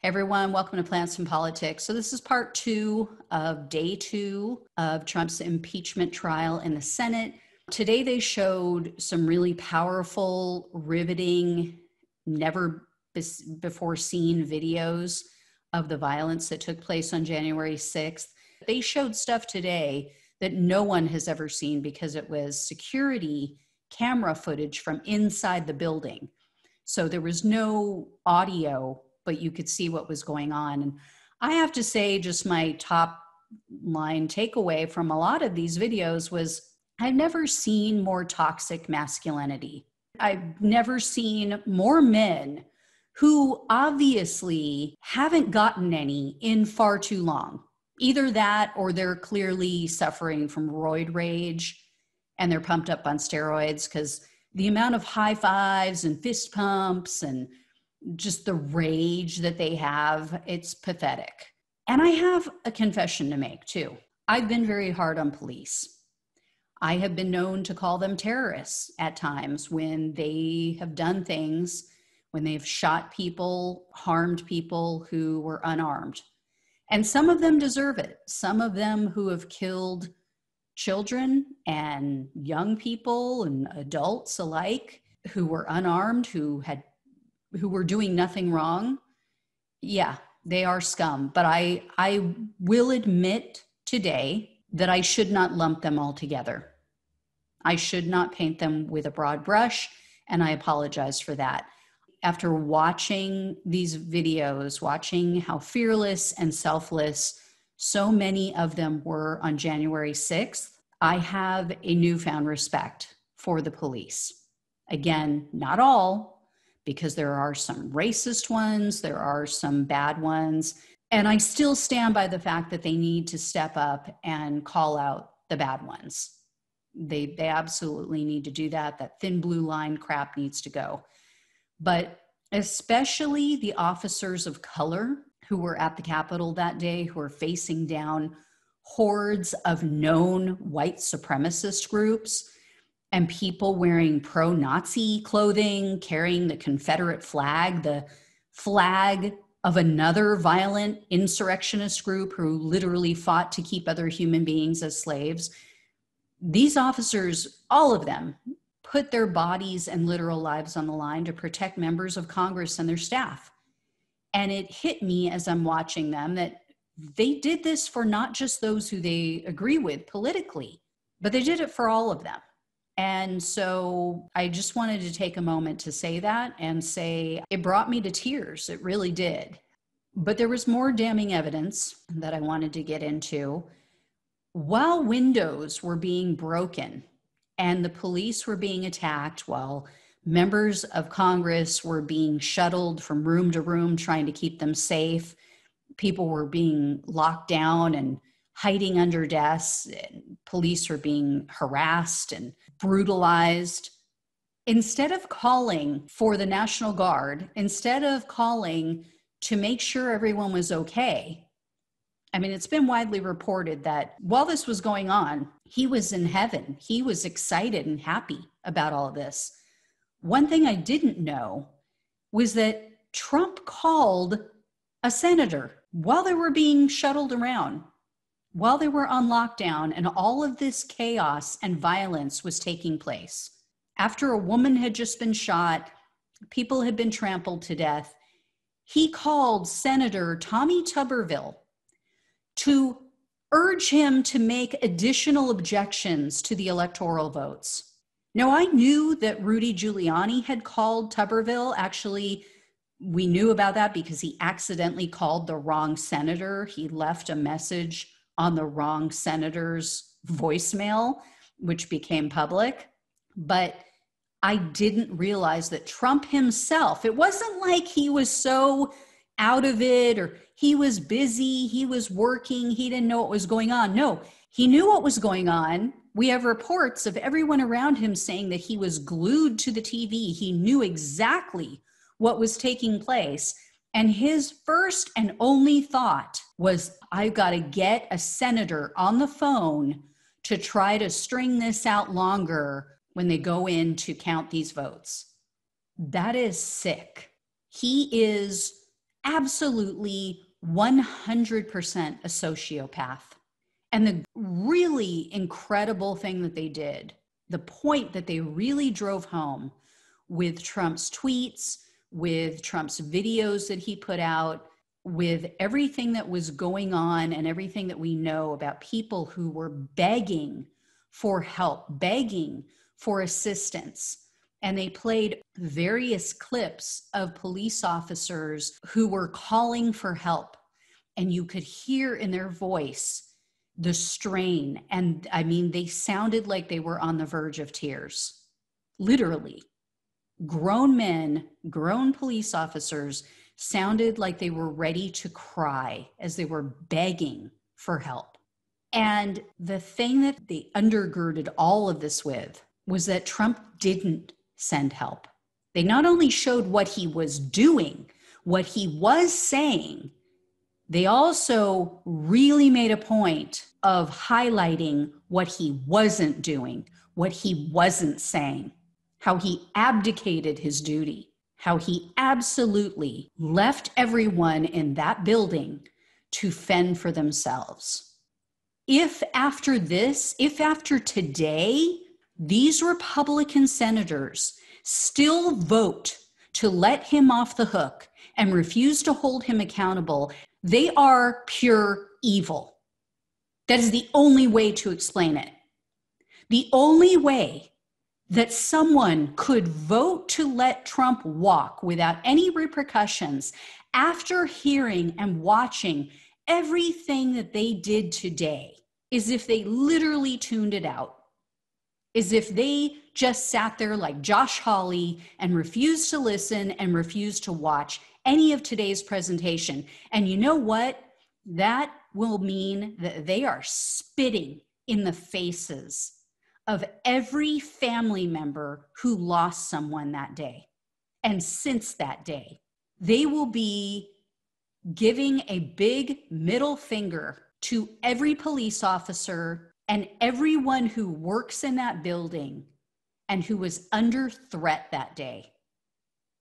Hey everyone, welcome to Plants and Politics. So this is part 2 of day 2 of Trump's impeachment trial in the Senate. Today they showed some really powerful, riveting, never before seen videos of the violence that took place on January 6th. They showed stuff today that no one has ever seen because it was security camera footage from inside the building. So there was no audio, but you could see what was going on. And I have to say, just my top line takeaway from a lot of these videos was I've never seen more toxic masculinity. I've never seen more men who obviously haven't gotten any in far too long. Either that or they're clearly suffering from roid rage and they're pumped up on steroids, because the amount of high fives and fist pumps and just the rage that they have, it's pathetic. And I have a confession to make too. I've been very hard on police. I have been known to call them terrorists at times when they have done things, when they've shot people, harmed people who were unarmed. And some of them deserve it. Some of them who have killed children and young people and adults alike who were unarmed, who were doing nothing wrong. Yeah, they are scum. But I will admit today that I should not lump them all together. I should not paint them with a broad brush, and I apologize for that. After watching these videos, watching how fearless and selfless so many of them were on January 6th, I have a newfound respect for the police. Again, not all, because there are some racist ones, there are some bad ones, and I still stand by the fact that they need to step up and call out the bad ones. They absolutely need to do that. That thin blue line crap needs to go. But especially the officers of color who were at the Capitol that day, who are facing down hordes of known white supremacist groups and people wearing pro-Nazi clothing, carrying the Confederate flag, the flag of another violent insurrectionist group who literally fought to keep other human beings as slaves. These officers, all of them, put their bodies and literal lives on the line to protect members of Congress and their staff. And it hit me as I'm watching them that they did this for not just those who they agree with politically, but they did it for all of them. And so I just wanted to take a moment to say that and say it brought me to tears. It really did. But there was more damning evidence that I wanted to get into. While windows were being broken and the police were being attacked, while members of Congress were being shuttled from room to room trying to keep them safe, people were being locked down and hiding under desks, and police were being harassed and brutalized. Instead of calling for the National Guard, instead of calling to make sure everyone was okay, I mean, it's been widely reported that while this was going on, he was in heaven. He was excited and happy about all of this. One thing I didn't know was that Trump called a senator while they were being shuttled around, while they were on lockdown, and all of this chaos and violence was taking place. After a woman had just been shot, people had been trampled to death, he called Senator Tommy Tuberville to urge him to make additional objections to the electoral votes. Now, I knew that Rudy Giuliani had called Tuberville. Actually, we knew about that because he accidentally called the wrong senator. He left a message on the wrong senator's voicemail, which became public. But I didn't realize that Trump himself, it wasn't like he was so out of it or he was busy, he was working, he didn't know what was going on. No, he knew what was going on. We have reports of everyone around him saying that he was glued to the TV. He knew exactly what was taking place. And his first and only thought was, I've got to get a senator on the phone to try to string this out longer when they go in to count these votes. That is sick. He is absolutely 100% a sociopath. And the really incredible thing that they did, the point that they really drove home with Trump's tweets, with Trump's videos that he put out, with everything that was going on and everything that we know about people who were begging for help, begging for assistance. And they played various clips of police officers who were calling for help. And you could hear in their voice the strain. And I mean, they sounded like they were on the verge of tears. Literally. Grown men, grown police officers sounded like they were ready to cry as they were begging for help. And the thing that they undergirded all of this with was that Trump didn't send help. They not only showed what he was doing, what he was saying, they also really made a point of highlighting what he wasn't doing, what he wasn't saying, how he abdicated his duty, how he absolutely left everyone in that building to fend for themselves. If after this, if after today, these Republican senators still vote to let him off the hook and refuse to hold him accountable, they are pure evil. That is the only way to explain it. The only way that someone could vote to let Trump walk without any repercussions after hearing and watching everything that they did today is if they literally tuned it out, is if they just sat there like Josh Hawley and refused to listen and refused to watch any of today's presentation. And you know what? That will mean that they are spitting in the faces of every family member who lost someone that day. And since that day, they will be giving a big middle finger to every police officer and everyone who works in that building and who was under threat that day.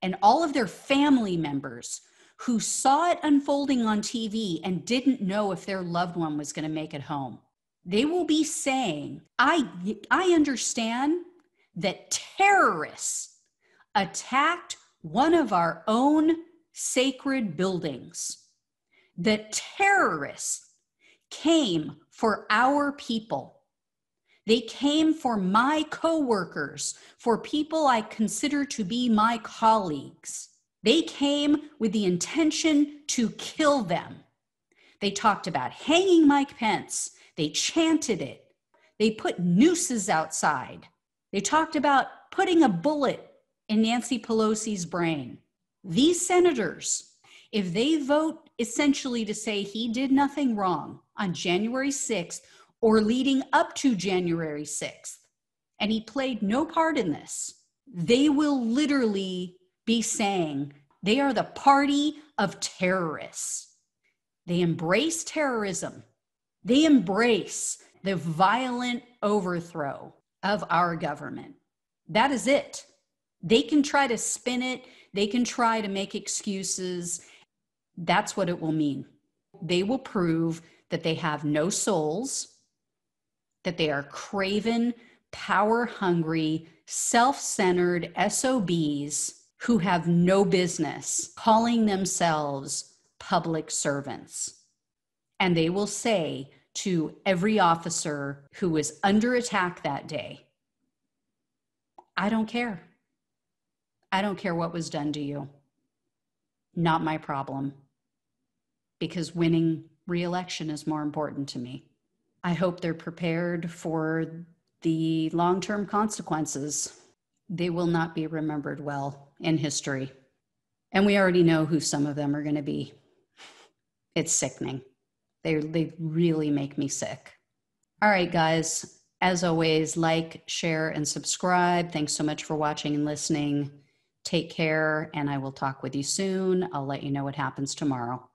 And all of their family members who saw it unfolding on TV and didn't know if their loved one was going to make it home. They will be saying, I understand that terrorists attacked one of our own sacred buildings, that terrorists came for our people. They came for my coworkers, for people I consider to be my colleagues. They came with the intention to kill them. They talked about hanging Mike Pence. They chanted it. They put nooses outside. They talked about putting a bullet in Nancy Pelosi's brain. These senators, if they vote essentially to say he did nothing wrong on January 6th or leading up to January 6th, and he played no part in this, they will literally be saying they are the party of terrorists. They embrace terrorism. They embrace the violent overthrow of our government. That is it. They can try to spin it. They can try to make excuses. That's what it will mean. They will prove that they have no souls, that they are craven, power-hungry, self-centered SOBs who have no business calling themselves public servants. And they will say to every officer who was under attack that day, I don't care. I don't care what was done to you. Not my problem. Because winning re-election is more important to me. I hope they're prepared for the long-term consequences. They will not be remembered well in history. And we already know who some of them are going to be. It's sickening. They really make me sick. All right, guys, as always, like, share, and subscribe. Thanks so much for watching and listening. Take care, and I will talk with you soon. I'll let you know what happens tomorrow.